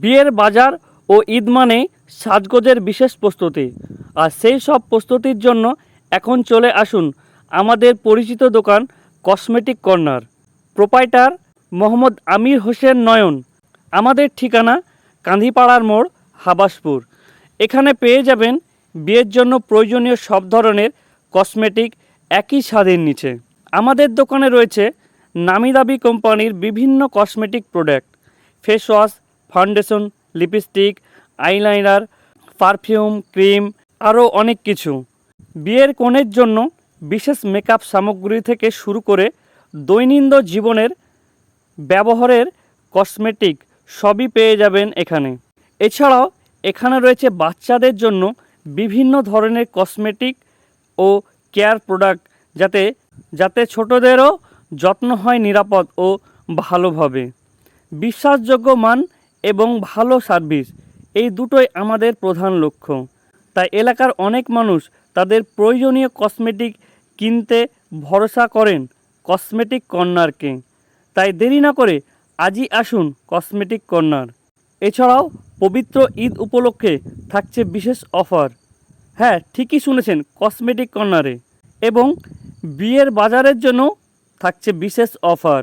বিয়ের বাজার ও ঈদ মানে সাজগোজের বিশেষ প্রস্তুতি, আর সেই সব প্রস্তুতির জন্য এখন চলে আসুন আমাদের পরিচিত দোকান cosmetic corner. Proprietor Mohammad Amir Hossain নয়ন। আমাদের ঠিকানা কান্দিপাড়ার মোড়, হাবাসপুর। এখানে পেয়ে যাবেন বিয়ের জন্য প্রয়োজনীয় সব ধরনের কসমেটিক একই ছাদের নিচে। আমাদের দোকানে রয়েছে নামিদামি কোম্পানির বিভিন্ন cosmetic product, face wash, foundation, lipstick, eyeliner, perfume, cream, আরও অনেক কিছু। বিয়ের কনের জন্য বিশেষ মেকআপ সামগ্রী থেকে শুরু করে দৈনন্দিন জীবনের ব্যবহারের কসমেটিক সবই পেয়ে যাবেন এখানে। এছাড়াও এখানে রয়েছে বাচ্চাদের জন্য বিভিন্ন ধরনের কসমেটিক ও কেয়ার প্রোডাক্ট, যাতে ছোটদেরও যত্ন হয় নিরাপদ ও ভালোভাবে। বিশ্বাসযোগ্য মান এবং ভালো সার্ভিস, এই দুটোই আমাদের প্রধান লক্ষ্য। তাই এলাকার অনেক মানুষ তাদের প্রয়োজনীয় কসমেটিক কিনতে ভরসা করেন কসমেটিক কর্নারকে। তাই দেরি না করে আজই আসুন কসমেটিক কর্নার। এছাড়াও পবিত্র ঈদ উপলক্ষে থাকছে বিশেষ অফার। হ্যাঁ, ঠিকই শুনেছেন, কসমেটিক কর্নারে। এবং বিয়ের বাজারের জন্য থাকছে বিশেষ অফার।